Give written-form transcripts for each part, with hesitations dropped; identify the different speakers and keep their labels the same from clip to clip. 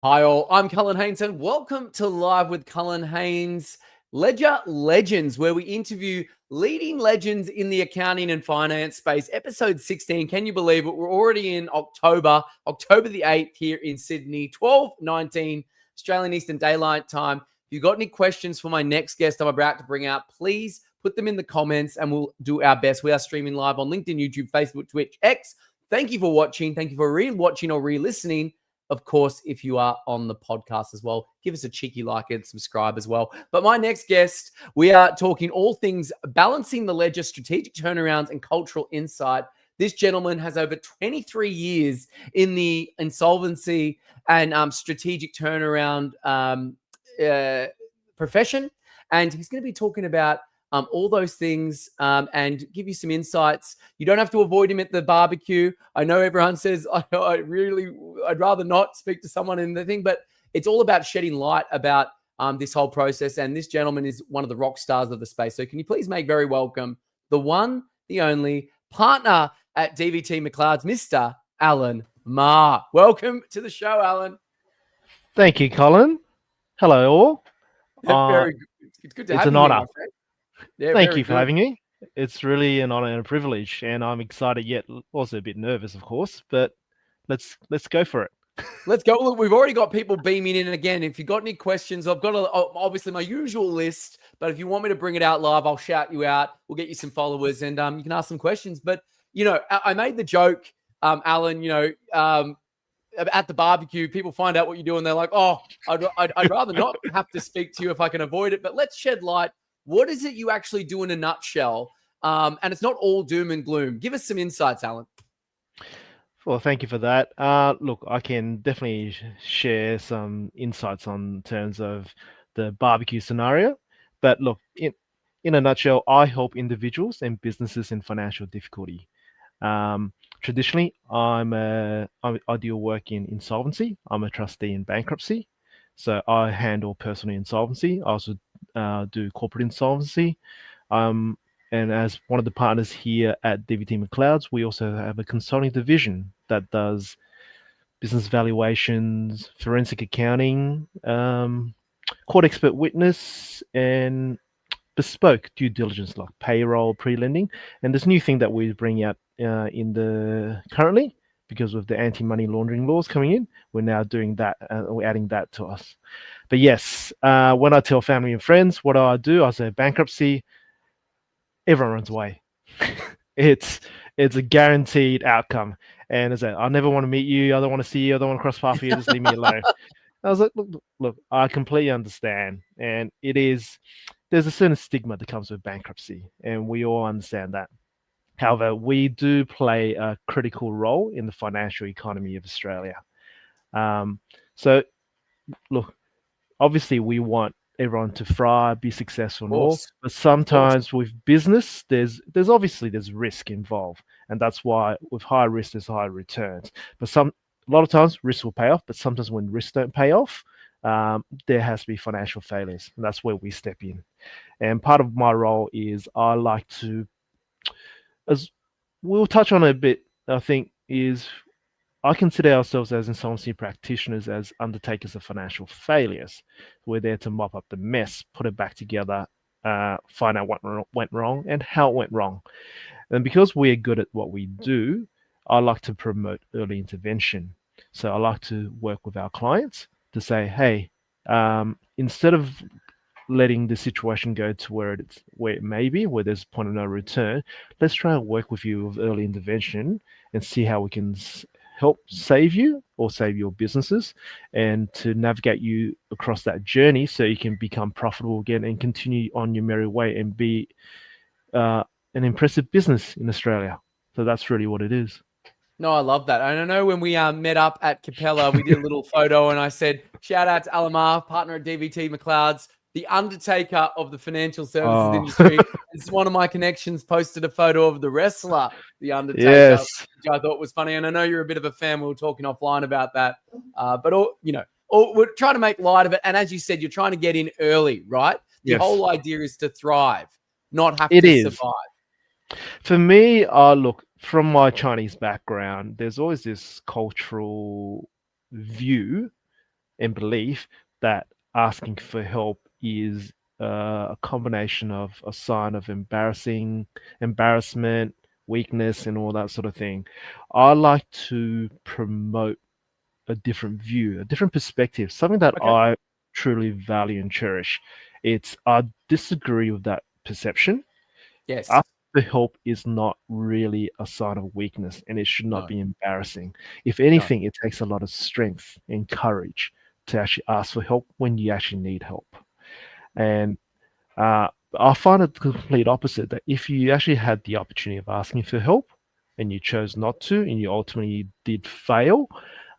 Speaker 1: Hi all, I'm Cullen Haynes and welcome to Live with Cullen Haynes, Ledger Legends, where we interview leading legends in the accounting and finance space. Episode 16, can you believe it? We're already in October the 8th here in Sydney, 12:19 Australian Eastern Daylight Time. If you've got any questions for my next guest I'm about to bring out, please put them in the comments and we'll do our best. We are streaming live on LinkedIn, YouTube, Facebook, Twitch, X. Thank you for watching. Thank you for re-watching or re-listening. Of course, if you are on the podcast as well, give us a cheeky like and subscribe as well. But my next guest, we are talking all things balancing the ledger, strategic turnarounds, and cultural insight. This gentleman has over 23 years in the insolvency and strategic turnaround profession. And he's going to be talking about all those things and give you some insights. You don't have to avoid him at the barbecue. I know everyone says, I'd rather not speak to someone in the thing, but it's all about shedding light about this whole process. And this gentleman is one of the rock stars of the space. So can you please make very welcome the one, the only partner at DVT McLeods, Mr. Alan Ma. Welcome to the show, Alan.
Speaker 2: Thank you, Colin. Hello, all.
Speaker 1: Very good. It's good to have
Speaker 2: It's an
Speaker 1: you here,
Speaker 2: honor.
Speaker 1: my friend. Yeah,
Speaker 2: Thank
Speaker 1: very
Speaker 2: you for
Speaker 1: good.
Speaker 2: having me. It's really an honor and a privilege, and I'm excited yet also a bit nervous, of course. But let's go for it.
Speaker 1: Let's go. Look, we've already got people beaming in again. If you've got any questions, I've got obviously my usual list, but if you want me to bring it out live, I'll shout you out. We'll get you some followers and you can ask some questions. But, you know, I made the joke, Alan, at the barbecue, people find out what you do and they're like, oh, I'd rather not have to speak to you if I can avoid it. But let's shed light. What is it you actually do in a nutshell? And it's not all doom and gloom. Give us some insights, Alan.
Speaker 2: Well, thank you for that. Look, I can definitely share some insights on terms of the barbecue scenario. But look, in a nutshell, I help individuals and businesses in financial difficulty. Traditionally, I do work in insolvency. I'm a trustee in bankruptcy. So I handle personal insolvency. I also do corporate insolvency. And as one of the partners here at DVT McLeods, we also have a consulting division that does business valuations, forensic accounting, court expert witness, and bespoke due diligence like payroll, pre-lending. And this new thing that we bring out currently, because of the anti-money laundering laws coming in, we're now doing that. We're adding that to us. But yes, when I tell family and friends what do, I say bankruptcy. Everyone runs away. it's a guaranteed outcome. And as I never want to meet you. I don't want to see you. I don't want to cross paths with you. Just leave me alone. I was like, look, I completely understand. And there's a certain stigma that comes with bankruptcy, and we all understand that. However, we do play a critical role in the financial economy of Australia. So, look, obviously we want everyone to thrive, be successful and all. But sometimes with business, there's risk involved. And that's why with high risk, there's high returns. But a lot of times risks will pay off, but sometimes when risks don't pay off, there has to be financial failures. And that's where we step in. And part of my role is I like to, as we'll touch on a bit, I think, is I consider ourselves as insolvency practitioners as undertakers of financial failures. We're there to mop up the mess, put it back together, find out what went wrong and how it went wrong. And because we're good at what we do, I like to promote early intervention. So I like to work with our clients to say, hey, instead of letting the situation go to where it may be, where there's a point of no return, let's try and work with you with early intervention and see how we can help save you or save your businesses and to navigate you across that journey so you can become profitable again and continue on your merry way and be an impressive business in Australia. So that's really what it is.
Speaker 1: No, I love that. And I know when we met up at Capella, we did a little photo and I said, shout out to Alamar, partner at DVT McLeods, the undertaker of the financial services industry. It's one of my connections posted a photo of the wrestler, the Undertaker, which I thought was funny. And I know you're a bit of a fan. We were talking offline about that. But we're trying to make light of it. And as you said, you're trying to get in early, right? The whole idea is to thrive, not have to survive.
Speaker 2: For me, look, from my Chinese background, there's always this cultural view and belief that asking for help is a combination of a sign of embarrassment, weakness, and all that sort of thing. I like to promote a different view, a different perspective, something that
Speaker 1: Okay.
Speaker 2: I truly value and cherish. I disagree with that perception.
Speaker 1: Yes.
Speaker 2: Asking for help is not really a sign of weakness, and it should not
Speaker 1: No.
Speaker 2: be embarrassing. If
Speaker 1: No.
Speaker 2: anything, it takes a lot of strength and courage to actually ask for help when you actually need help. And uh, I find it the complete opposite, that if you actually had the opportunity of asking for help and you chose not to, and you ultimately did fail,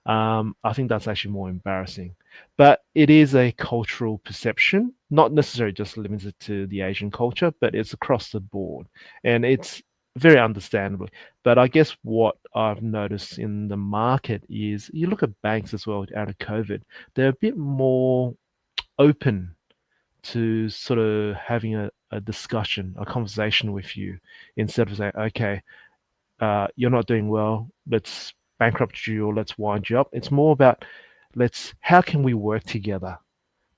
Speaker 2: I think that's actually more embarrassing. But it is a cultural perception, not necessarily just limited to the Asian culture, but it's across the board. And it's very understandable. But I guess what I've noticed in the market is you look at banks as well out of COVID, they're a bit more open to sort of having a discussion, a conversation with you, instead of saying, okay, you're not doing well, let's bankrupt you or let's wind you up. It's more about how can we work together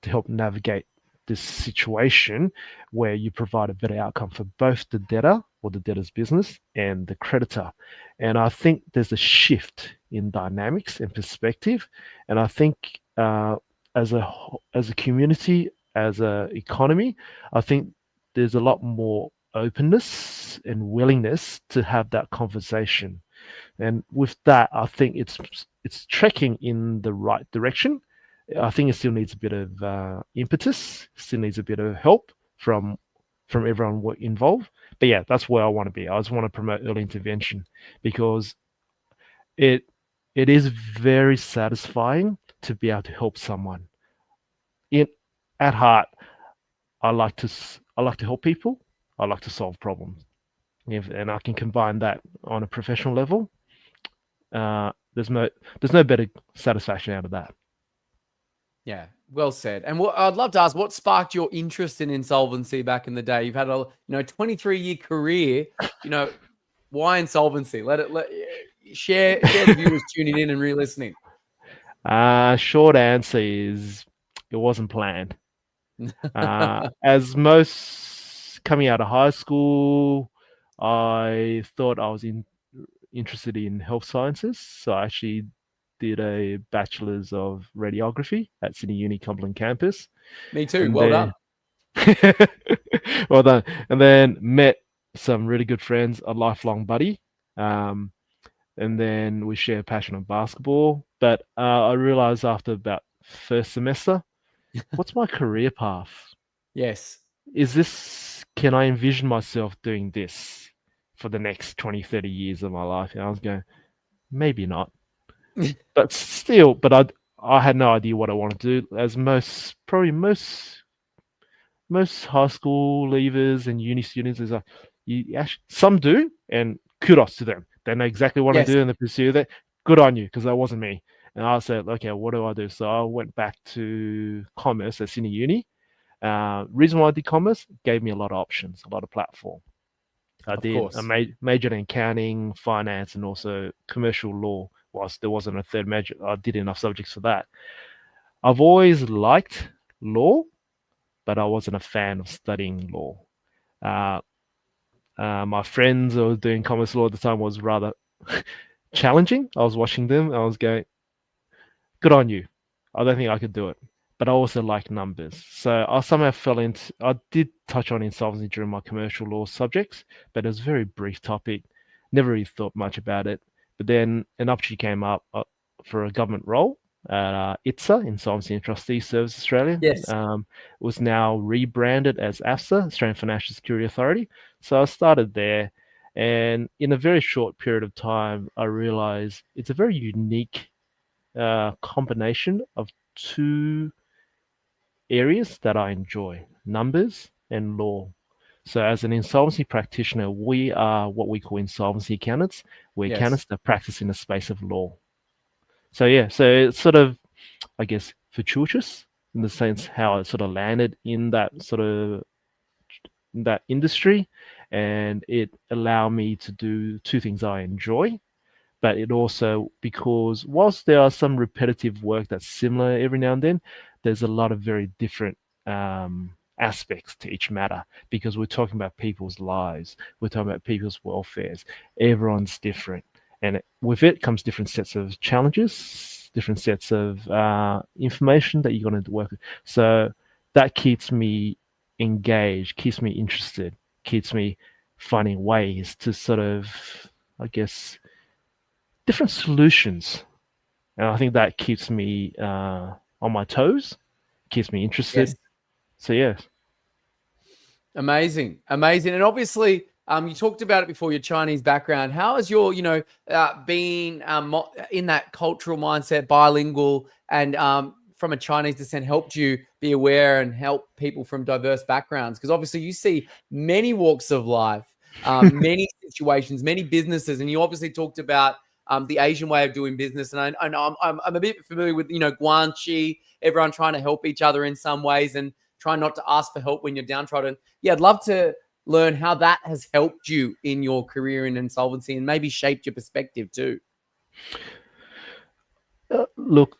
Speaker 2: to help navigate this situation where you provide a better outcome for both the debtor or the debtor's business and the creditor. And I think there's a shift in dynamics and perspective. And I think as a community, as a economy, I think there's a lot more openness and willingness to have that conversation. And with that, I think it's trekking in the right direction. I think it still needs a bit of impetus, still needs a bit of help from everyone involved. But yeah, that's where I want to be. I just want to promote early intervention because it it is very satisfying to be able to help someone. In At heart, I like to help people. I like to solve problems. And I can combine that on a professional level. There's no better satisfaction out of that.
Speaker 1: Yeah, well said. And what I'd love to ask, what sparked your interest in insolvency back in the day? You've had a 23-year career. Why insolvency? Share the viewers tuning in and re-listening.
Speaker 2: Short answer is it wasn't planned. As most coming out of high school, I thought I was interested in health sciences, so I actually did a bachelor's of radiography at Sydney Uni Cumberland campus,
Speaker 1: Me too.
Speaker 2: and
Speaker 1: Well
Speaker 2: then
Speaker 1: done.
Speaker 2: well done, and then met some really good friends, a lifelong buddy. Um, and then we share a passion of basketball. But I realized after about first semester, what's my career path?
Speaker 1: Yes.
Speaker 2: Can I envision myself doing this for the next 20, 30 years of my life? And I was going, maybe not. But still, I had no idea what I wanted to do. As most high school leavers and uni students is like, some do, and kudos to them. They know exactly what to
Speaker 1: Yes.
Speaker 2: do and they pursue that. Good on you, because that wasn't me. And I said, okay, what do I do? So I went back to commerce at Sydney Uni. Reason why I did commerce gave me a lot of options, a lot of platform. I
Speaker 1: Of
Speaker 2: did a
Speaker 1: course.
Speaker 2: major in accounting, finance, and also commercial law. Whilst there wasn't a third major, I did enough subjects for that. I've always liked law, but I wasn't a fan of studying law. Uh, my friends who were doing commerce law at the time was rather challenging. I was watching them. I was going, good on you. I don't think I could do it. But I also like numbers. So I somehow I did touch on insolvency during my commercial law subjects, but it was a very brief topic. Never really thought much about it. But then an opportunity came up for a government role at ITSA, Insolvency and Trustee Service Australia.
Speaker 1: Yes.
Speaker 2: It was now rebranded as AFSA, Australian Financial Security Authority. So I started there. And in a very short period of time, I realized it's a very unique combination of two areas that I enjoy: numbers and law. So, as an insolvency practitioner, we are what we call insolvency accountants. We're
Speaker 1: Yes.
Speaker 2: accountants that practice in the space of law. So, yeah, so it's sort of, I guess, fortuitous in the sense how it sort of landed in that industry, and it allowed me to do two things I enjoy, but it also, because whilst there are some repetitive work that's similar every now and then, there's a lot of very different aspects to each matter, because we're talking about people's lives, we're talking about people's welfares. Everyone's different, and with it comes different sets of challenges, different sets of information that you're going to work with. So that keeps me engaged, keeps me interested, keeps me finding ways to sort of, I guess, different solutions. And I think that keeps me on my toes, keeps me interested.
Speaker 1: Yes.
Speaker 2: So, yeah.
Speaker 1: Amazing. And obviously, you talked about it before, your Chinese background. How has your, being in that cultural mindset, bilingual, and from a Chinese descent helped you be aware and help people from diverse backgrounds? Because obviously you see many walks of life, many situations, many businesses, and you obviously talked about the Asian way of doing business. And I'm a bit familiar with, Guanxi, everyone trying to help each other in some ways and try not to ask for help when you're downtrodden. Yeah, I'd love to learn how that has helped you in your career in insolvency and maybe shaped your perspective too.
Speaker 2: Look,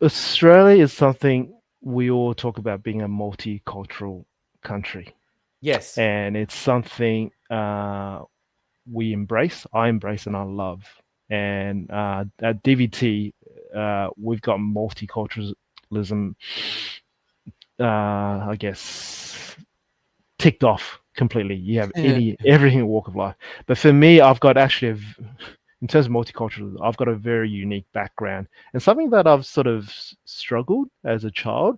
Speaker 2: Australia is something we all talk about, being a multicultural country.
Speaker 1: Yes.
Speaker 2: And it's something we embrace, I embrace, and I love. And at DVT, we've got multiculturalism, I guess, ticked off completely. You have everything walk of life. But for me, I've got actually, in terms of multicultural, I've got a very unique background, and something that I've sort of struggled as a child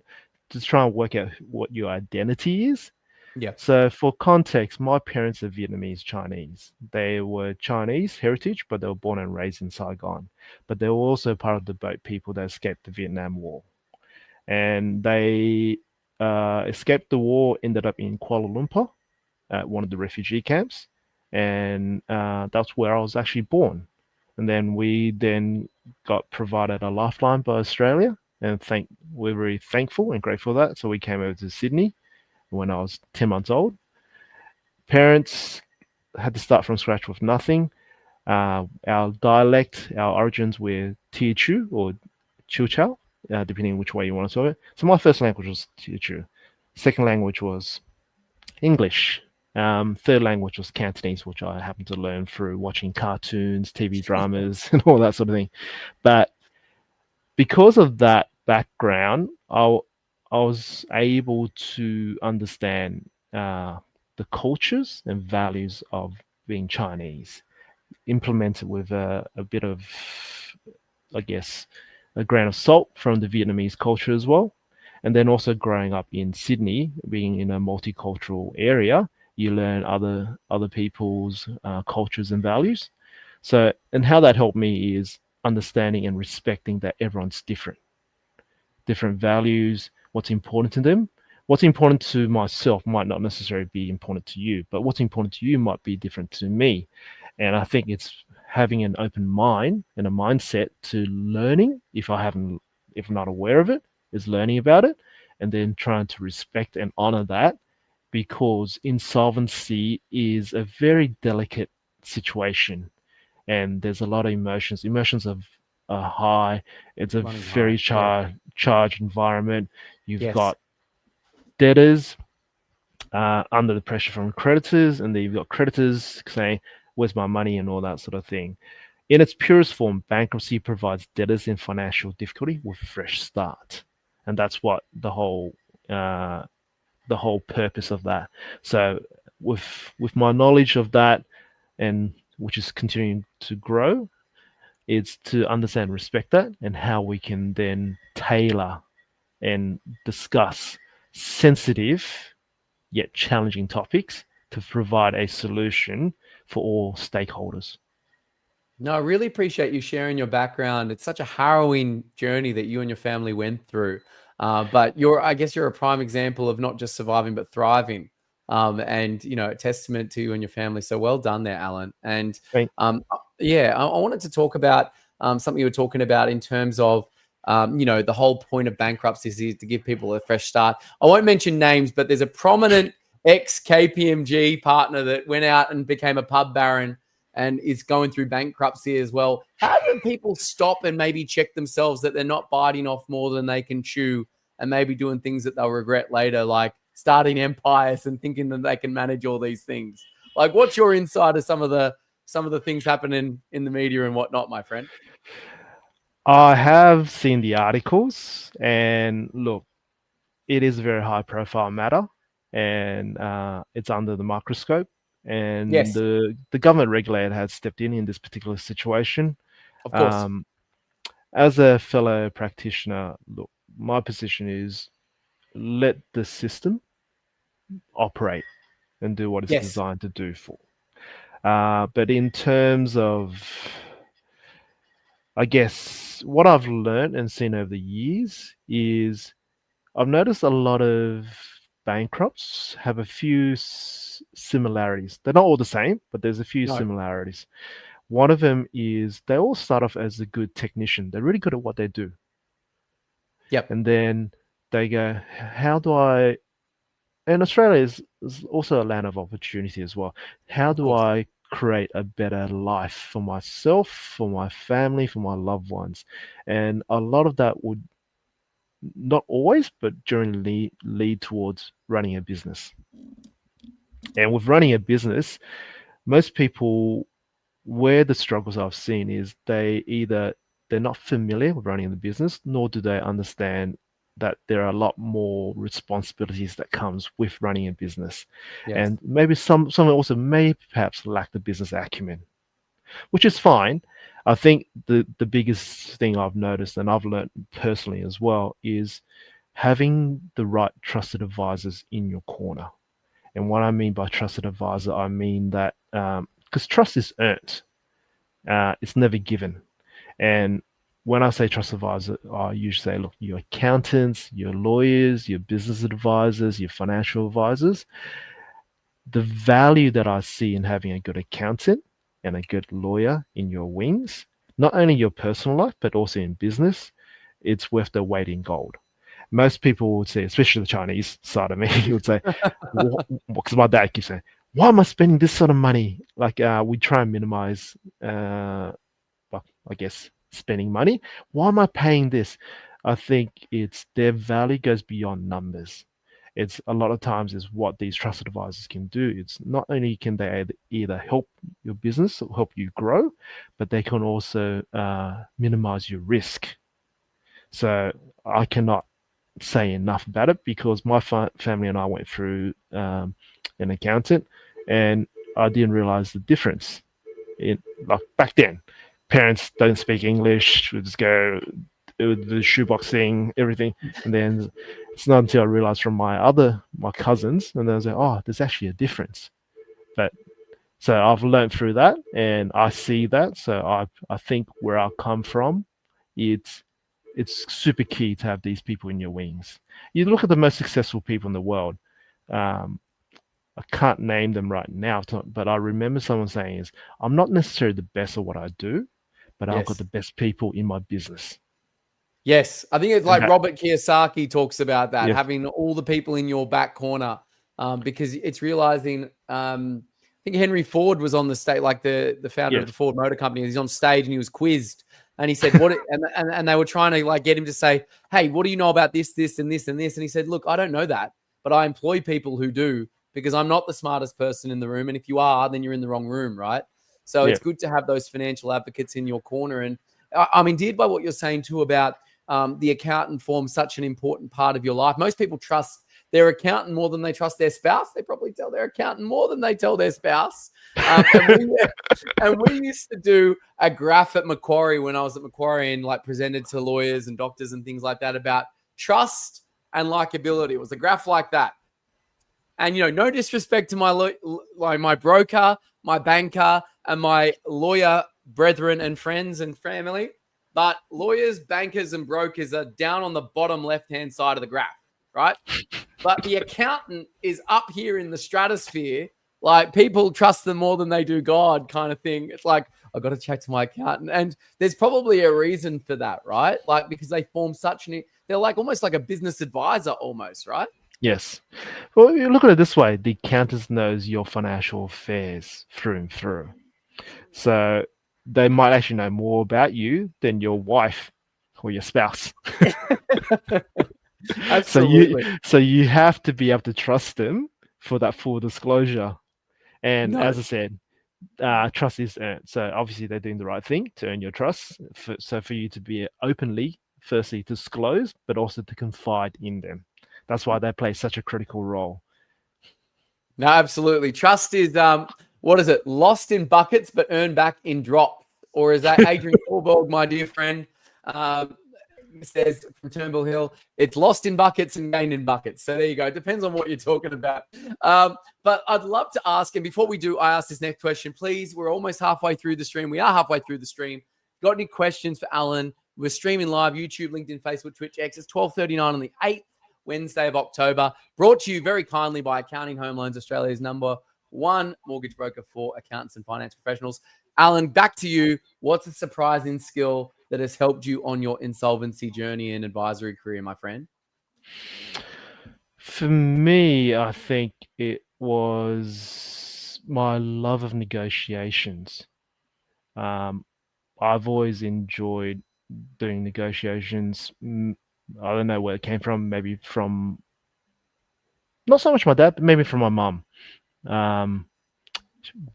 Speaker 2: to try and work out what your identity is.
Speaker 1: Yeah.
Speaker 2: So for context, my parents are Vietnamese Chinese. They were Chinese heritage, but they were born and raised in Saigon. But they were also part of the boat people that escaped the Vietnam War. And they escaped the war, ended up in Kuala Lumpur at one of the refugee camps. And that's where I was actually born. And then we got provided a lifeline by Australia. And we're very thankful and grateful for that. So we came over to Sydney when I was 10 months old. Parents had to start from scratch with nothing. Our dialect, our origins were Teochew or Chiu-Chow, depending on which way you want to say it. So my first language was Teochew. Second language was English. Third language was Cantonese, which I happened to learn through watching cartoons, TV dramas, and all that sort of thing. But because of that background, I was able to understand the cultures and values of being Chinese, implemented with a bit of, I guess, a grain of salt from the Vietnamese culture as well. And then also growing up in Sydney, being in a multicultural area, you learn other people's cultures and values. So, and how that helped me is understanding and respecting that everyone's different values, what's important to them. What's important to myself might not necessarily be important to you, but what's important to you might be different to me. And I think it's having an open mind and a mindset to learning, if I'm not aware of it, is learning about it, and then trying to respect and honor that, because insolvency is a very delicate situation, and there's a lot of emotions. Emotions are high. It's a very charged environment. You've got debtors under the pressure from creditors, and then you've got creditors saying, "Where's my money?" and all that sort of thing. In its purest form, bankruptcy provides debtors in financial difficulty with a fresh start, and that's what the whole purpose of that. So, with my knowledge of that, and which is continuing to grow, it's to understand and respect that, and how we can then tailor and discuss sensitive yet challenging topics to provide a solution for all stakeholders.
Speaker 1: No, I really appreciate you sharing your background. It's such a harrowing journey that you and your family went through. But I guess you're a prime example of not just surviving, but thriving. And, a testament to you and your family. So well done there, Alan. And I wanted to talk about something you were talking about in terms of, the whole point of bankruptcy is to give people a fresh start. I won't mention names, but there's a prominent ex-KPMG partner that went out and became a pub baron and is going through bankruptcy as well. How do people stop and maybe check themselves that they're not biting off more than they can chew and maybe doing things that they'll regret later, like starting empires and thinking that they can manage all these things? Like, what's your insight of some of the things happening in the media and whatnot, my friend?
Speaker 2: I have seen the articles, and look, it is a very high profile matter, and it's under the microscope. And
Speaker 1: Yes,
Speaker 2: the government regulator has stepped in this particular situation.
Speaker 1: of course.
Speaker 2: As a fellow practitioner, look, my position is let the system operate and do what it's
Speaker 1: Yes.
Speaker 2: designed to do for. But in terms of, I guess, what I've learned and seen over the years is I've noticed a lot of bankrupts have a few similarities. They're not all the same, but there's a few
Speaker 1: No.
Speaker 2: similarities. One of them is they all start off as a good technician. They're really good at what they do.
Speaker 1: Yep.
Speaker 2: And then they go, how do I, and Australia is also a land of opportunity as well. How do I create a better life for myself, for my family, for my loved ones? And a lot of that would, not always, but generally lead towards running a business. And with running a business, most people, where the struggles I've seen is they're not familiar with running the business, nor do they understand that there are a lot more responsibilities that comes with running a business.
Speaker 1: Yes.
Speaker 2: And maybe some also may perhaps lack the business acumen, which is fine. I think the biggest thing I've noticed, and I've learned personally as well, is having the right trusted advisors in your corner. And what I mean by trusted advisor, I mean that because trust is earned, it's never given. And when I say trust advisor, I usually say, look, your accountants, your lawyers, your business advisors, your financial advisors, the value that I see in having a good accountant and a good lawyer in your wings, not only your personal life, but also in business, it's worth the weight in gold. Most people would say, especially the Chinese side of me, would say, because my dad keeps saying, why am I spending this sort of money? Like we try and minimize, well, I guess, spending money. Why am I paying this? I think it's their value goes beyond numbers. It's a lot of times is what these trusted advisors can do. It's not only can they either help your business or help you grow, but they can also minimize your risk. So I cannot say enough about it because my family and I went through an accountant, and I didn't realize the difference. Like back then, parents don't speak English. We just go the shoebox thing, everything, and then it's not until I realized from my cousins, and they was like, oh, there's actually a difference. But so I've learned through that, and I see that. So I think where I come from, it's super key to have these people in your wings. You look at the most successful people in the world. I can't name them right now, but I remember someone saying is, I'm not necessarily the best at what I do, but I've got the best people in my business.
Speaker 1: Yes, I think it's like Robert Kiyosaki talks about that, having all the people in your back corner, because it's realizing, I think Henry Ford was on the stage, like the founder of the Ford Motor Company. He's on stage and he was quizzed, and he said, "What?" and they were trying to like get him to say, "Hey, what do you know about this, this, and this, and this?" And he said, "Look, I don't know that, but I employ people who do because I'm not the smartest person in the room, and if you are, then you're in the wrong room, right?" So it's good to have those financial advocates in your corner, and I'm endeared by what you're saying too about the accountant forms such an important part of your life. Most people trust their accountant more than they trust their spouse. They probably tell their accountant more than they tell their spouse. And we used to do a graph at Macquarie when I was at Macquarie and like presented to lawyers and doctors and things like that about trust and likability. It was a graph like that. And, you know, no disrespect to my broker, my banker, and my lawyer brethren and friends and family, but lawyers, bankers, and brokers are down on the bottom left-hand side of the graph, right? But the accountant is up here in the stratosphere. Like people trust them more than they do God kind of thing. It's like, I've got to chat to my accountant. And there's probably a reason for that, right? Like because they form they're like almost like a business advisor almost, right?
Speaker 2: Yes. Well, you look at it this way. The accountant knows your financial affairs through and through. So they might actually know more about you than your wife or your spouse.
Speaker 1: Absolutely.
Speaker 2: So you have to be able to trust them for that full disclosure. And
Speaker 1: No.
Speaker 2: as I said, trust is earned. So obviously they're doing the right thing to earn your trust. So for you to be openly, firstly, disclose, but also to confide in them. That's why they play such a critical role.
Speaker 1: No, absolutely. Trust is what is it? Lost in buckets but earned back in drops. Or is that Adrian Corberg, my dear friend, says from Turnbull Hill, it's lost in buckets and gained in buckets. So there you go. It depends on what you're talking about. But I'd love to ask, and before we do, I ask this next question, please. We're almost halfway through the stream. We are halfway through the stream. Got any questions for Alan? We're streaming live, YouTube, LinkedIn, Facebook, Twitch, X. It's 12:39 on the 8th Wednesday of October. Brought to you very kindly by Accounting Home Loans, Australia's #1 mortgage broker for accountants and finance professionals. Alan, back to you. What's a surprising skill that has helped you on your insolvency journey and advisory career, my friend?
Speaker 2: For me, I think it was my love of negotiations. I've always enjoyed doing negotiations. I don't know where it came from. Maybe from not so much my dad, but maybe from my mum.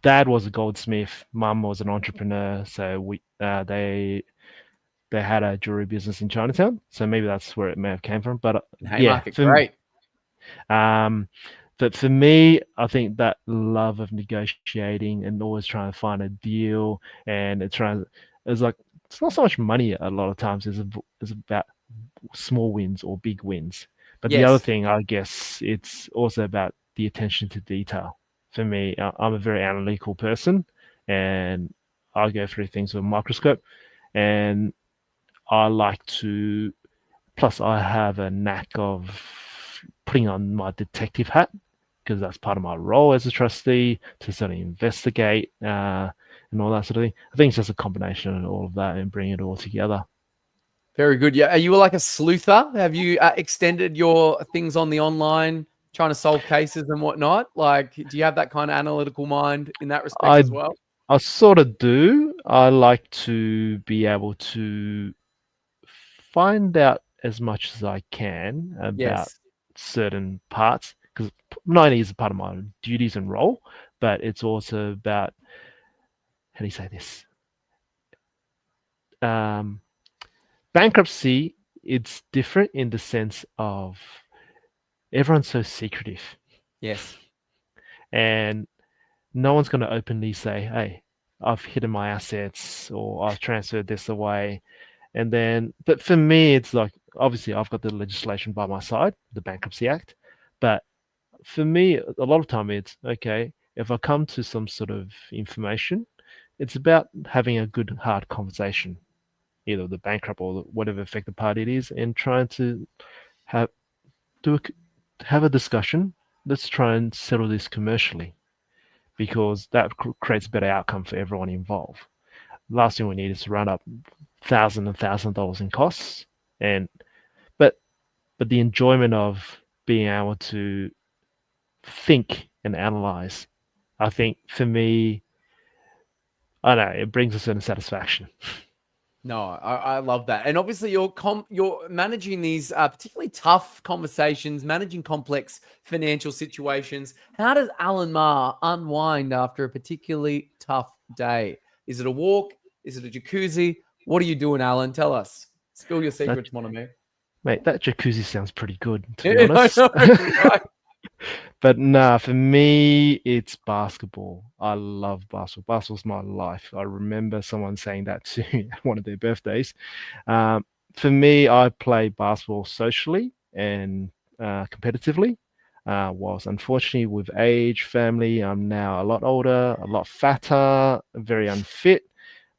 Speaker 2: Dad was a goldsmith. Mum was an entrepreneur. So they had a jewelry business in Chinatown. So maybe that's where it may have came from. But
Speaker 1: Haymarket, great.
Speaker 2: But for me, I think that love of negotiating and always trying to find a deal, and it's like it's not so much money a lot of times. It's about small wins or big wins. But the other thing, I guess, it's also about the attention to detail. For me, I'm a very analytical person, and I go through things with a microscope, and I like to. Plus, I have a knack of putting on my detective hat because that's part of my role as a trustee to sort of investigate and all that sort of thing. I think it's just a combination of all of that and bring it all together.
Speaker 1: Very good. Yeah. Are you like a sleuther? Have you extended your things on the online, trying to solve cases and whatnot? Like, do you have that kind of analytical mind in that respect as well?
Speaker 2: I sort of do. I like to be able to find out as much as I can about certain parts, because not only is it part of my duties and role, but it's also about, how do you say this? Bankruptcy, it's different in the sense of everyone's so secretive.
Speaker 1: Yes.
Speaker 2: And no one's going to openly say, hey, I've hidden my assets or I've transferred this away. And then, but for me, it's like, obviously, I've got the legislation by my side, the Bankruptcy Act. But for me, a lot of time, it's okay, if I come to some sort of information, it's about having a good, hard conversation, either the bankrupt or whatever affected party it is, and trying to have a discussion. Let's try and settle this commercially, because that creates a better outcome for everyone involved. Last thing we need is to run up $1,000 in costs, but the enjoyment of being able to think and analyze, I think for me, I don't know, it brings a certain satisfaction.
Speaker 1: No, I love that. And obviously you're managing these particularly tough conversations, managing complex financial situations. How does Alan Ma unwind after a particularly tough day? Is it a walk? Is it a jacuzzi? What are you doing, Alan? Tell us. Spill your secrets, mon ami.
Speaker 2: Mate, that jacuzzi sounds pretty good, to be honest.
Speaker 1: Right?
Speaker 2: But nah, for me, it's basketball. I love basketball. Basketball's my life. I remember someone saying that to me at one of their birthdays. For me, I play basketball socially and competitively. Whilst unfortunately, with age, family, I'm now a lot older, a lot fatter, very unfit.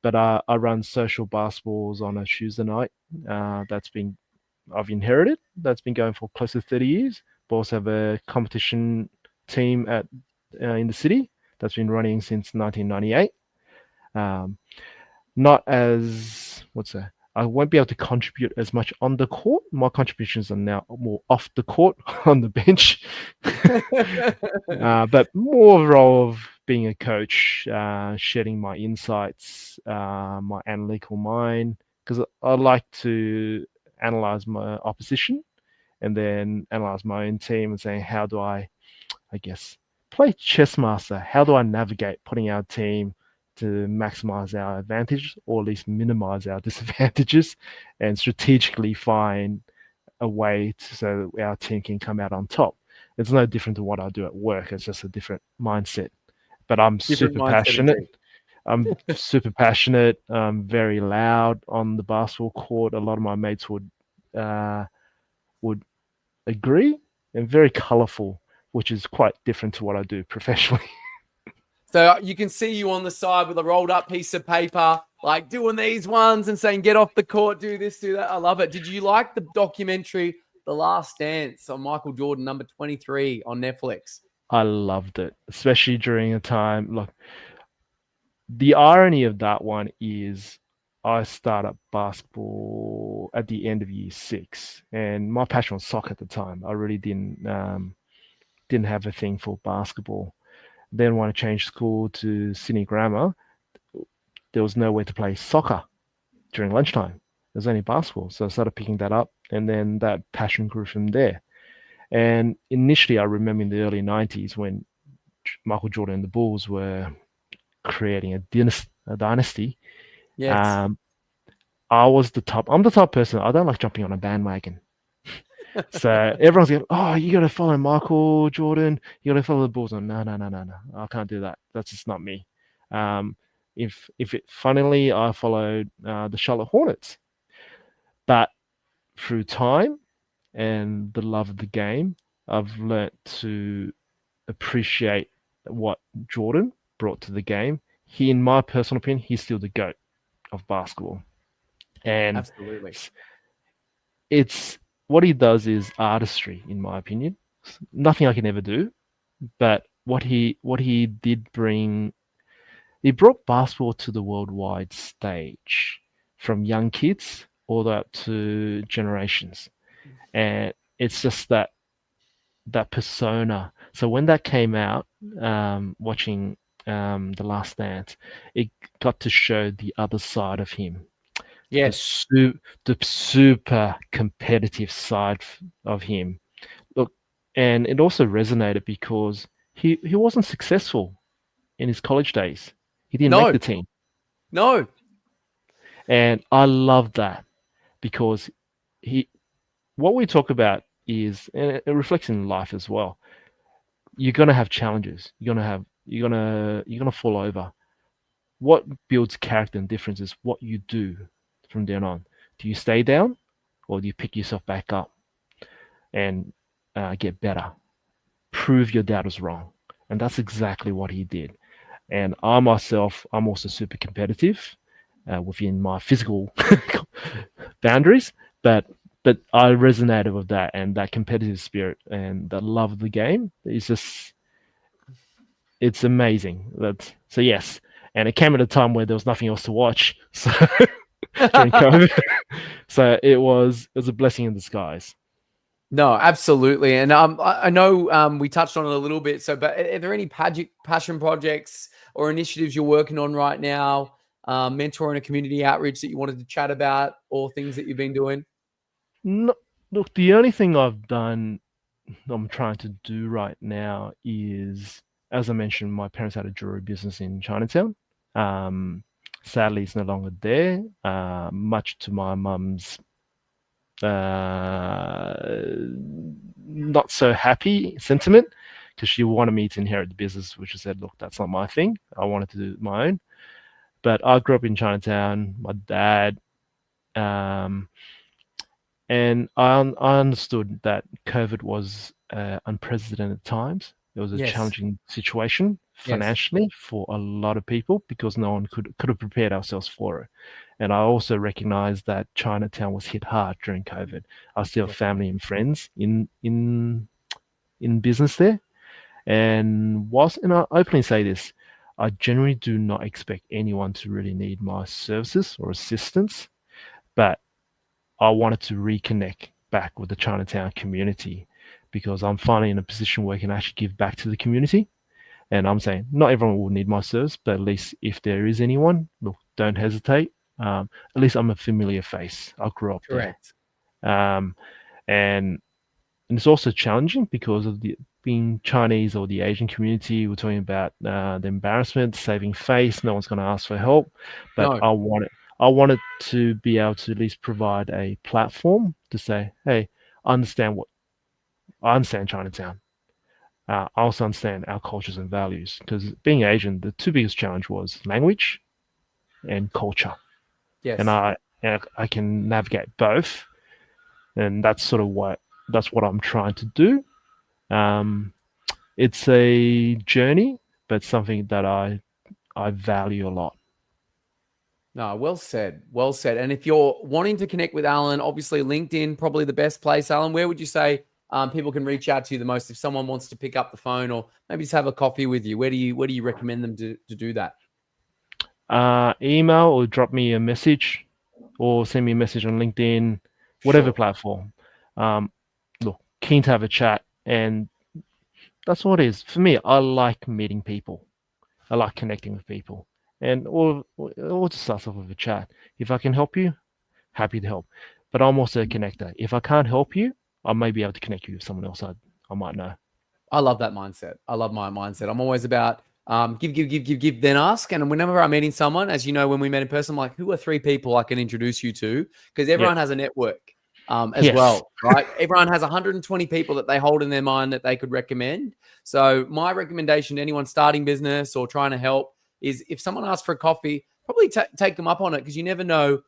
Speaker 2: But I run social basketballs on a Tuesday night. I've inherited. That's been going for close to 30 years. We also have a competition team in the city that's been running since 1998. Not as I won't be able to contribute as much on the court. My contributions are now more off the court on the bench, but more of a role of being a coach, shedding my insights, my analytical mind, because I like to analyze my opposition and then analyze my own team and saying, how do I guess, play chess master? How do I navigate putting our team to maximize our advantage or at least minimize our disadvantages and strategically find a way so that our team can come out on top? It's no different to what I do at work. It's just a different mindset. But I'm
Speaker 1: Different
Speaker 2: super
Speaker 1: mindset
Speaker 2: passionate.
Speaker 1: indeed.
Speaker 2: I'm super passionate. I'm very loud on the basketball court. A lot of my mates would agree, and very colourful, which is quite different to what I do professionally.
Speaker 1: So you can see you on the side with a rolled up piece of paper, like doing these ones and saying, get off the court, do this, do that. I love it. Did you like the documentary, The Last Dance on Michael Jordan, number 23 on Netflix?
Speaker 2: I loved it, especially during a time. Look, the irony of that one is I started basketball at the end of year 6, and my passion was soccer at the time. I really didn't have a thing for basketball. Then when I changed school to Sydney Grammar, there was nowhere to play soccer during lunchtime. There was only basketball. So I started picking that up, and then that passion grew from there. And initially, I remember in the early 90s when Michael Jordan and the Bulls were creating a dynasty.
Speaker 1: Yes.
Speaker 2: I'm the type of person, I don't like jumping on a bandwagon. So everyone's going, oh, you got to follow Michael Jordan. You got to follow the Bulls. No. I can't do that. That's just not me. Funnily, I followed the Charlotte Hornets. But through time and the love of the game, I've learnt to appreciate what Jordan brought to the game. He, in my personal opinion, he's still the GOAT of basketball. And
Speaker 1: absolutely,
Speaker 2: it's what he does is artistry, in my opinion. Nothing I can ever do, but what he did bring, he brought basketball to the worldwide stage, from young kids all the way up to generations, and it's just that persona. So when that came out, watching The Last Dance, it got to show the other side of him.
Speaker 1: yes,
Speaker 2: The super competitive side of him. Look, and it also resonated because he wasn't successful in his college days. He didn't make the team.
Speaker 1: No.
Speaker 2: And I love that because what we talk about is, and it reflects in life as well. You're gonna have challenges. You're gonna fall over. What builds character and difference is what you do from then on. Do you stay down, or do you pick yourself back up and get better? Prove your doubters wrong, and that's exactly what he did. And I'm also super competitive within my physical boundaries, but I resonated with that, and that competitive spirit and the love of the game is just, it's amazing. So yes, and it came at a time where there was nothing else to watch, so during COVID. So it was a blessing in disguise.
Speaker 1: No, absolutely. And I know we touched on it a little bit. So, but are there any passion projects or initiatives you're working on right now, mentoring a community outreach that you wanted to chat about, or things that you've been doing?
Speaker 2: No, look, the only thing I'm trying to do right now is, as I mentioned, my parents had a jewelry business in Chinatown. Sadly, it's no longer there, much to my mum's not so happy sentiment, because she wanted me to inherit the business, which I said, look, that's not my thing. I wanted to do my own. But I grew up in Chinatown. My dad, and I understood that COVID was unprecedented times. It was a challenging situation financially for a lot of people because no one could have prepared ourselves for it. And I also recognized that Chinatown was hit hard during COVID. I still have family and friends in business there. And I openly say this, I generally do not expect anyone to really need my services or assistance. but I wanted to reconnect back with the Chinatown community because I'm finally in a position where I can actually give back to the community. And I'm saying not everyone will need my service, but at least if there is anyone, look, don't hesitate. At least I'm a familiar face. I grew up
Speaker 1: Correct.
Speaker 2: there. And it's also challenging because of being Chinese or the Asian community. We're talking about the embarrassment, saving face. No one's going to ask for help, but
Speaker 1: No.
Speaker 2: I wanted to be able to at least provide a platform to say, hey, I understand Chinatown. I also understand our cultures and values, because being Asian, the two biggest challenge was language and culture,
Speaker 1: Yes.
Speaker 2: and I can navigate both, and that's what I'm trying to do. It's a journey, but something that I value a lot.
Speaker 1: No, well said. Well said. And if you're wanting to connect with Alan, obviously LinkedIn, probably the best place. Alan, where would you say people can reach out to you the most if someone wants to pick up the phone or maybe just have a coffee with you? Where do you recommend them to do that?
Speaker 2: Email, or drop me a message, or send me a message on LinkedIn, whatever
Speaker 1: Sure.
Speaker 2: platform. Look, keen to have a chat, and that's what it is. For me, I like meeting people. I like connecting with people, and or just starts off with a chat. If I can help you, happy to help. But I'm also a connector. If I can't help you, I may be able to connect you with someone else I might know.
Speaker 1: I love that mindset. I love my mindset. I'm always about give, then ask. And whenever I'm meeting someone, as you know, when we met in person, I'm like, who are 3 people I can introduce you to? Because everyone has a network as well, right? Everyone has 120 people that they hold in their mind that they could recommend. So my recommendation to anyone starting business or trying to help is if someone asks for a coffee, probably take them up on it, because you never know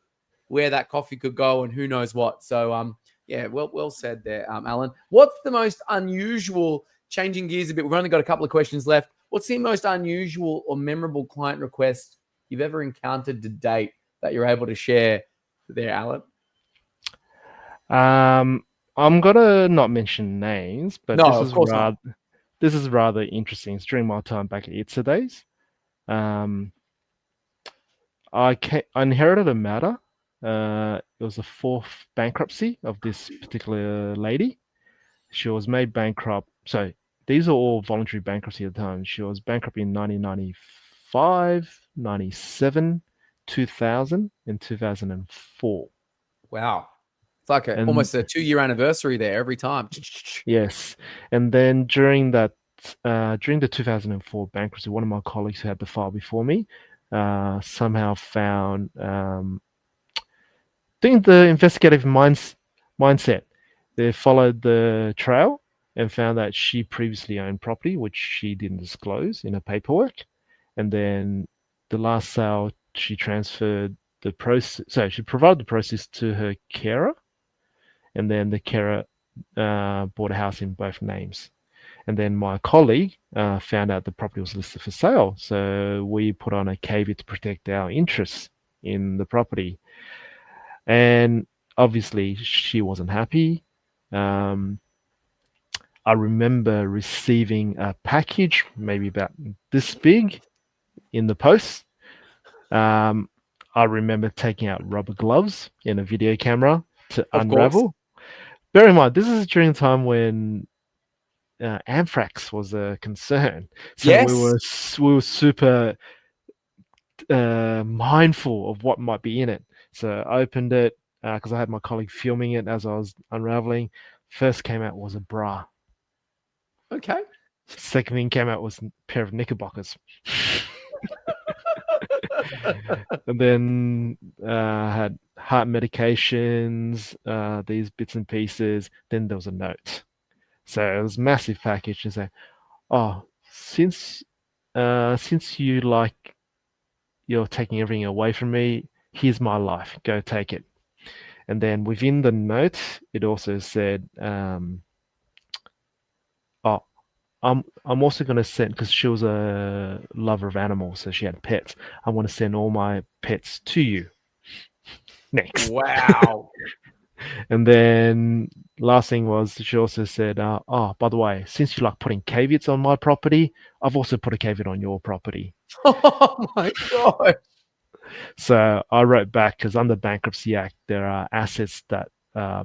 Speaker 1: where that coffee could go and who knows what. So yeah, well said there, Alan. What's the most unusual, changing gears a bit, we've only got a couple of questions left. What's the most unusual or memorable client request you've ever encountered to date that you're able to share there, Alan?
Speaker 2: I'm gonna not mention names, but
Speaker 1: No, of course not.
Speaker 2: This is rather interesting. It's during my time back at AFSA days. I inherited a matter. It was the 4th bankruptcy of this particular lady. She was made bankrupt. So these are all voluntary bankruptcy at the time. She was bankrupt in 1995, 97, 2000, and 2004.
Speaker 1: Wow. It's like almost a 2-year anniversary there every time.
Speaker 2: Yes. And then during the 2004 bankruptcy, one of my colleagues who had the file before me somehow found, I think, the investigative mindset. They followed the trail and found that she previously owned property, which she didn't disclose in her paperwork. And then the last sale, she transferred the process. So she provided the process to her carer, and then the carer bought a house in both names. And then my colleague found out the property was listed for sale. So we put on a caveat to protect our interests in the property. And obviously she wasn't happy. I remember receiving a package, maybe about this big, in the post. I remember taking out rubber gloves and a video camera to unravel. Bear in mind, this is during a time when anthrax was a concern, so
Speaker 1: yes.
Speaker 2: we were super mindful of what might be in it. So I opened it because I had my colleague filming it as I was unraveling. First came out was a bra.
Speaker 1: Okay.
Speaker 2: Second thing came out was a pair of knickerbockers. And then had heart medications, these bits and pieces. Then there was a note. So it was a massive package to say, oh, since you're taking everything away from me, here's my life. Go take it. And then within the note, it also said, I'm also going to send, because she was a lover of animals, so she had pets. I want to send all my pets to you. Next.
Speaker 1: Wow.
Speaker 2: And then last thing was, she also said, oh, by the way, since you like putting caveats on my property, I've also put a caveat on your property.
Speaker 1: Oh my God.
Speaker 2: So I wrote back because under Bankruptcy Act, there are assets that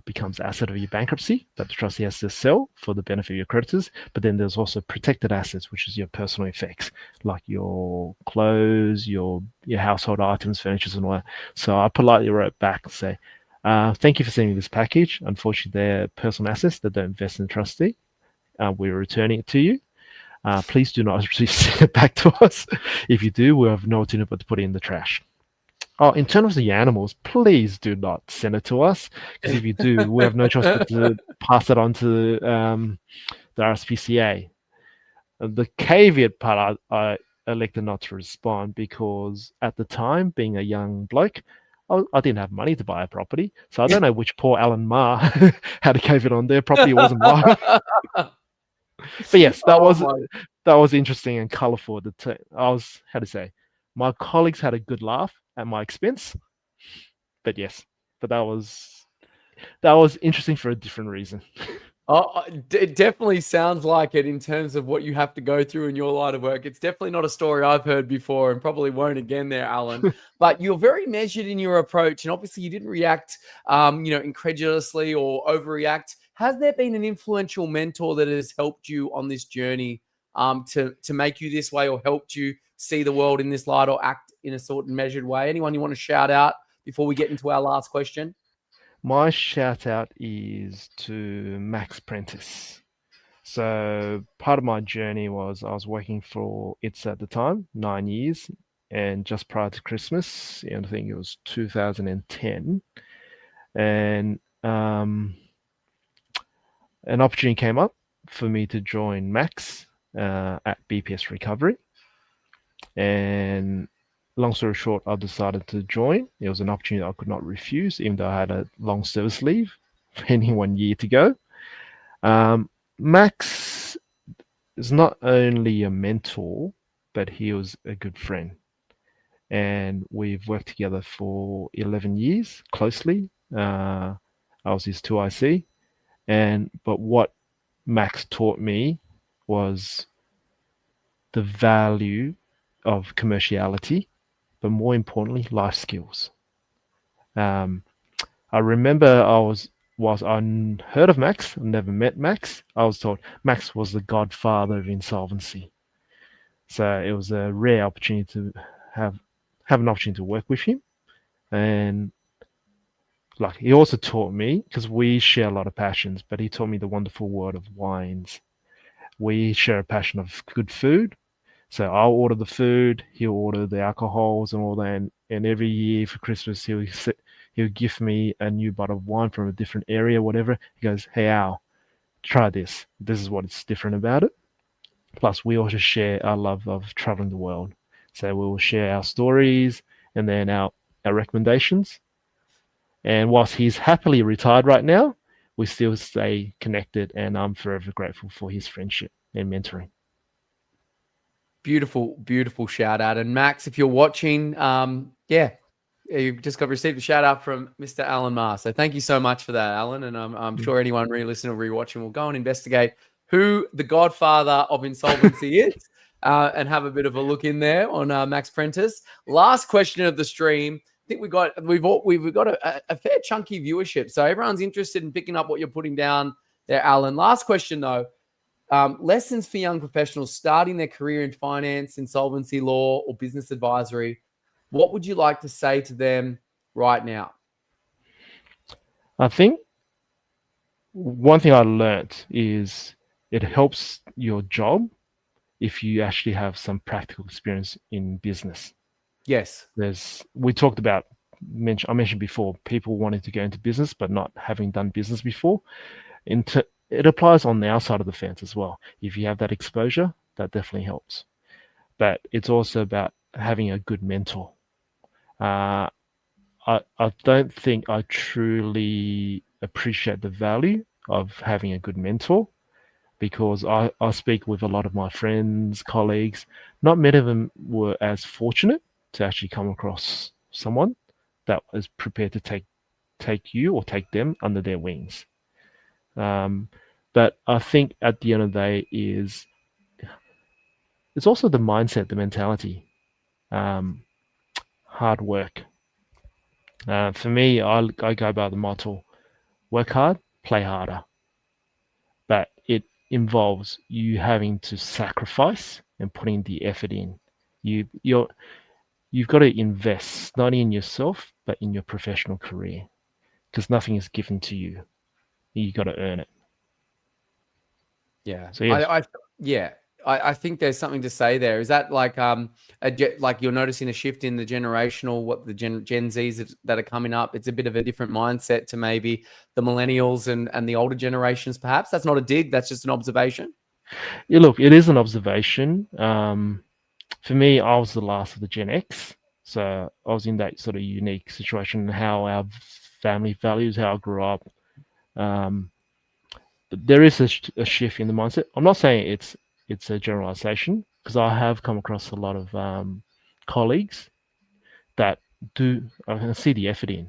Speaker 2: becomes asset of your bankruptcy that the trustee has to sell for the benefit of your creditors. But then there's also protected assets, which is your personal effects, like your clothes, your household items, furniture, and all that. So I politely wrote back and say, thank you for sending me this package. Unfortunately, they're personal assets that don't invest in the trustee. We're returning it to you. Please do not send it back to us. If you do, we'll have no alternative but to put it in the trash. Oh, in terms of the animals, please do not send it to us, because if you do, we have no choice but to pass it on to the RSPCA. The caveat part, I elected not to respond because at the time, being a young bloke, I didn't have money to buy a property, so I don't know which poor Alan Ma had a caveat on their property. It wasn't mine. But yes, that was interesting and colourful. I was, how to say, my colleagues had a good laugh at my expense. But yes, but that was interesting for a different reason.
Speaker 1: Oh, it definitely sounds like it in terms of what you have to go through in your line of work. It's definitely not a story I've heard before and probably won't again there, Alan. But you're very measured in your approach. And obviously you didn't react, incredulously or overreact. Has there been an influential mentor that has helped you on this journey to make you this way or helped you see the world in this light or act in a sort of measured way? Anyone you want to shout out before we get into our last question?
Speaker 2: My shout out is to Max Prentice. So part of my journey was I was working for ITS at the time, 9 years, and just prior to Christmas, and I think it was 2010, and an opportunity came up for me to join Max at BPS Recovery. And long story short, I decided to join. It was an opportunity I could not refuse, even though I had a long service leave, only 1 year to go. Max is not only a mentor, but he was a good friend. And we've worked together for 11 years closely. I was his 2IC. But what Max taught me was the value of commerciality, but more importantly, life skills. I remember whilst I heard of Max, never met Max, I was told Max was the godfather of insolvency. So it was a rare opportunity to have an opportunity to work with him. And like, he also taught me, because we share a lot of passions, but he taught me the wonderful world of wines. We share a passion of good food. So I'll order the food, he'll order the alcohols and all that. And every year for Christmas, he'll give me a new bottle of wine from a different area, whatever. He goes, "Hey, Al, try this. This is what's different about it." Plus, we also share our love of traveling the world. So we will share our stories and then our recommendations. And whilst he's happily retired right now, we still stay connected, and I'm forever grateful for his friendship and mentoring.
Speaker 1: Beautiful, beautiful shout out. And Max, if you're watching, you've just received a shout out from Mr. Alan Ma. So thank you so much for that, Alan. And I'm sure anyone re-listening or re-watching will go and investigate who the godfather of insolvency is and have a bit of a look in there on Max Prentice. Last question of the stream. I think we've got a fair chunky viewership. So everyone's interested in picking up what you're putting down there, Alan. Last question though. Lessons for young professionals starting their career in finance, insolvency law, or business advisory. What would you like to say to them right now?
Speaker 2: I think one thing I learned is it helps your job if you actually have some practical experience in business.
Speaker 1: Yes.
Speaker 2: We talked about, I mentioned before, people wanting to go into business but not having done business before. It applies on the outside of the fence as well. If you have that exposure, that definitely helps. But it's also about having a good mentor. I don't think I truly appreciate the value of having a good mentor, because I speak with a lot of my friends, colleagues. Not many of them were as fortunate to actually come across someone that was prepared to take you or take them under their wings. But I think at the end of the day it's also the mindset, the mentality. hard work. For me, I go by the motto: work hard, play harder. But it involves you having to sacrifice and putting the effort in. You've got to invest not in yourself but in your professional career, because nothing is given to you. You got to earn it.
Speaker 1: Yeah.
Speaker 2: So yes,
Speaker 1: I think there's something to say there. Is that like like you're noticing a shift in the generational, what the Gen Zs that are coming up? It's a bit of a different mindset to maybe the millennials and the older generations. Perhaps that's not a dig. That's just an observation.
Speaker 2: yeah, look, it is an observation. For me, I was the last of the Gen X, so I was in that sort of unique situation. How our family values, how I grew up. But there is a shift in the mindset. I'm not saying it's a generalization, because I have come across a lot of colleagues that do I can see the effort in,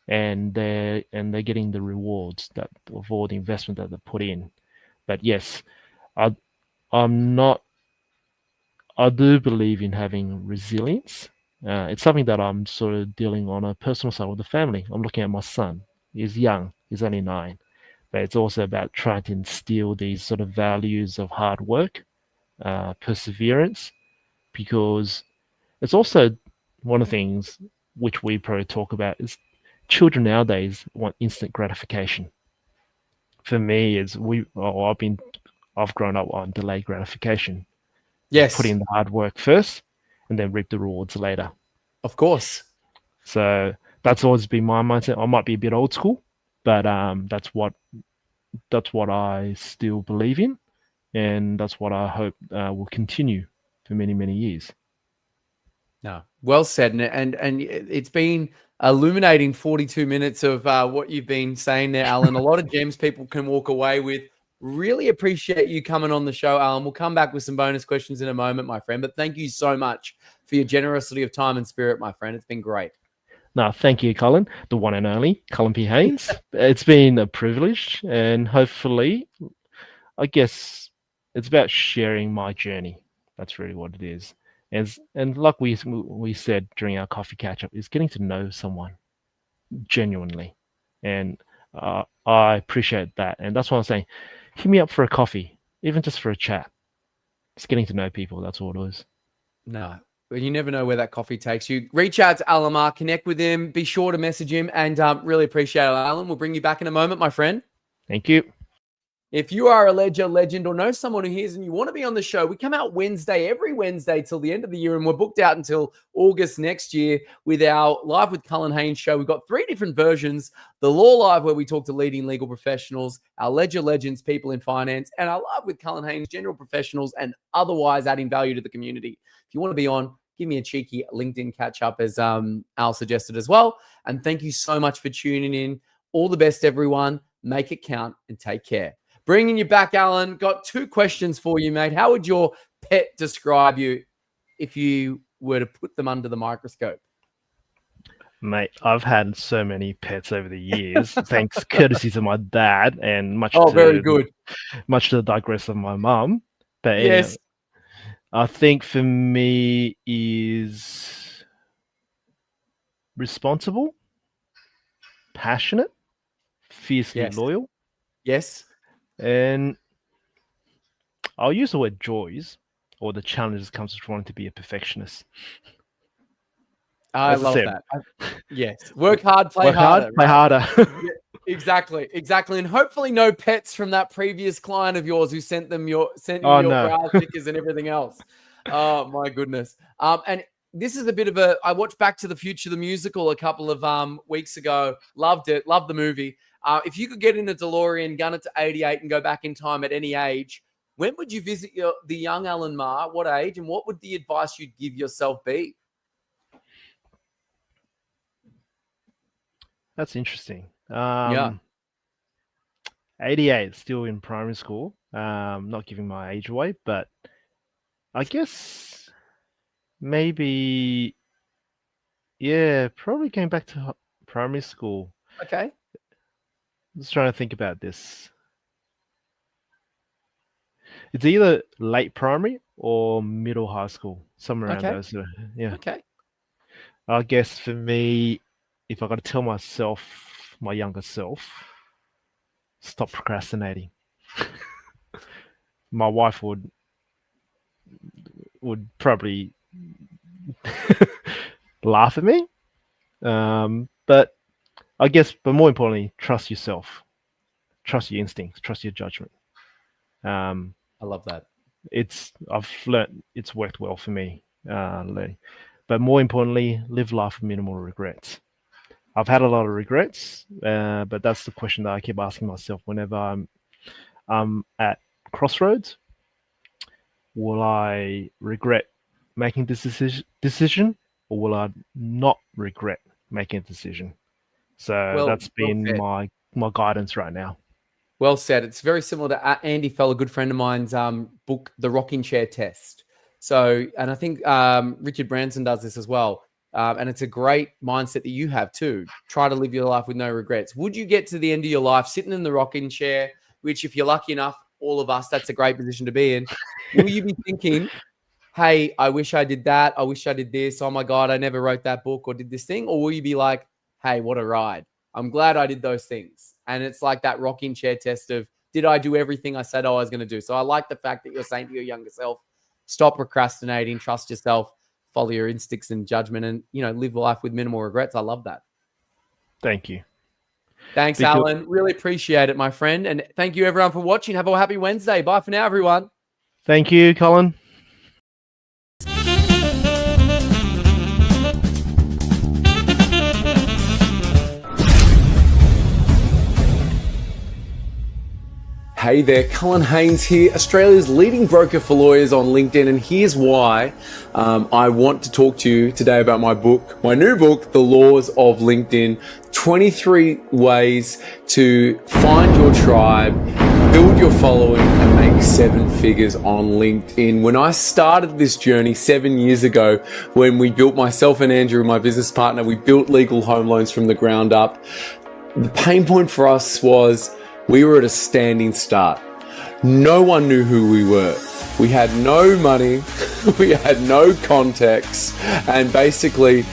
Speaker 2: and they're getting the rewards that of all the investment that they put in. But yes, I I'm not. I do believe in having resilience. It's something that I'm sort of dealing on a personal side with the family. I'm looking at my son. He's young. He's only 9. But it's also about trying to instill these sort of values of hard work, perseverance, because it's also one of the things which we probably talk about is children nowadays want instant gratification. For me, I've grown up on delayed gratification. Just put
Speaker 1: Yes,
Speaker 2: in the hard work first and then reap the rewards later.
Speaker 1: of course.
Speaker 2: So that's always been my mindset. I might be a bit old school, but that's what I still believe in, and that's what I hope will continue for many, many years.
Speaker 1: No, well said, and it's been illuminating 42 minutes of what you've been saying there, Alan. A lot of gems people can walk away with. Really appreciate you coming on the show, Alan. We'll come back with some bonus questions in a moment, my friend. But thank you so much for your generosity of time and spirit, my friend. It's been great.
Speaker 2: No, thank you, Colin, the one and only Cullen P. Haynes. It's been a privilege, and hopefully, I guess it's about sharing my journey. That's really what it is. And like we said during our coffee catch up, is getting to know someone genuinely, and I appreciate that. And that's why I'm saying, hit me up for a coffee, even just for a chat. Just getting to know people. That's all it is.
Speaker 1: No, but you never know where that coffee takes you. Reach out to Alamar, connect with him. Be sure to message him, and really appreciate it, Alan. We'll bring you back in a moment, my friend.
Speaker 2: Thank you.
Speaker 1: If you are a ledger legend or know someone who hears and you want to be on the show, we come out every Wednesday till the end of the year, and we're booked out until August next year with our Live with Cullen Haynes show. We've got 3 different versions: the Law Live, where we talk to leading legal professionals, our Ledger Legends, people in finance, and our Live with Cullen Haynes, general professionals and otherwise adding value to the community. If you want to be on, give me a cheeky LinkedIn catch up, as Al suggested as well. And thank you so much for tuning in. All the best, everyone. Make it count and take care. Bringing you back, Alan. Got 2 questions for you, mate. How would your pet describe you if you were to put them under the microscope?
Speaker 2: Mate, I've had so many pets over the years, thanks courtesy to my dad and
Speaker 1: Very good.
Speaker 2: much to the digress of my mum. But anyway,
Speaker 1: Yes.
Speaker 2: I think for me is responsible, passionate, fiercely
Speaker 1: Yes.
Speaker 2: loyal,
Speaker 1: Yes.
Speaker 2: and I'll use the word joys or the challenges comes with wanting to be a perfectionist.
Speaker 1: I
Speaker 2: As I
Speaker 1: love
Speaker 2: said,
Speaker 1: that. Yes. Work hard, play
Speaker 2: work hard,
Speaker 1: harder.
Speaker 2: play
Speaker 1: Right?
Speaker 2: harder.
Speaker 1: Yeah, exactly. And hopefully no pets from that previous client of yours who sent you
Speaker 2: Oh
Speaker 1: your
Speaker 2: no.
Speaker 1: brow stickers and everything else. Oh my goodness. And this is a bit of I watched Back to the Future, the musical, a couple of weeks ago. Loved it. Loved the movie. If you could get in a DeLorean, gun it to 88 and go back in time at any age, when would you visit the young Alan Ma? What age? And what would the advice you'd give yourself be?
Speaker 2: That's interesting.
Speaker 1: Yeah.
Speaker 2: 88, still in primary school. Not giving my age away, but I guess maybe, yeah, probably going back to primary school.
Speaker 1: Okay.
Speaker 2: Just trying to think about this. It's either late primary or middle high school, somewhere around
Speaker 1: Okay.
Speaker 2: those. Yeah.
Speaker 1: Okay.
Speaker 2: I guess for me, if I got to tell myself, my younger self, stop procrastinating. My wife would probably laugh at me. But I guess, but more importantly, trust yourself, trust your instincts, trust your judgment.
Speaker 1: I love that.
Speaker 2: I've learned it's worked well for me, learning. But more importantly, live life with minimal regrets. I've had a lot of regrets, but that's the question that I keep asking myself whenever I'm at crossroads. Will I regret making this decision, or will I not regret making a decision? So that's been my guidance right now.
Speaker 1: Well said. It's very similar to Andy Fell, a good friend of mine's book, The Rocking Chair Test. So, and I think Richard Branson does this as well. And it's a great mindset that you have too. Try to live your life with no regrets. Would you get to the end of your life sitting in the rocking chair, which if you're lucky enough, all of us, that's a great position to be in. Will you be thinking, hey, I wish I did that. I wish I did this. Oh my God, I never wrote that book or did this thing. Or will you be like, hey, what a ride. I'm glad I did those things. And it's like that rocking chair test of, did I do everything I said I was going to do? So I like the fact that you're saying to your younger self, stop procrastinating, trust yourself, follow your instincts and judgment, and, live life with minimal regrets. I love that.
Speaker 2: Thank you.
Speaker 1: Thanks, Alan. Really appreciate it, my friend. And thank you, everyone, for watching. Have a happy Wednesday. Bye for now, everyone.
Speaker 2: Thank you, Cullen.
Speaker 1: Hey there, Cullen Haynes here, Australia's leading broker for lawyers on LinkedIn, and here's why I want to talk to you today about my new book, The Laws of LinkedIn, 23 ways to find your tribe, build your following, and make 7 figures on LinkedIn. When I started this journey 7 years ago, when we built, myself and Andrew, my business partner, we built Legal Home Loans from the ground up, the pain point for us was we were at a standing start. No one knew who we were. We had no money, we had no context, and basically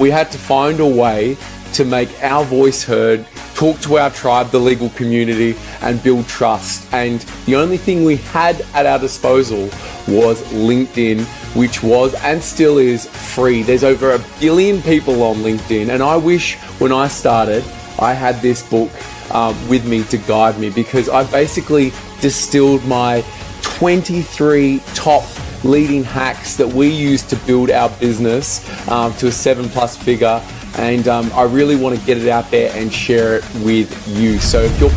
Speaker 1: we had to find a way to make our voice heard, talk to our tribe, the legal community, and build trust. And the only thing we had at our disposal was LinkedIn, which was and still is free. There's over 1 billion people on LinkedIn, and I wish when I started, I had this book with me to guide me, because I basically distilled my 23 top leading hacks that we use to build our business to a 7+ figure, and I really want to get it out there and share it with you. So if you're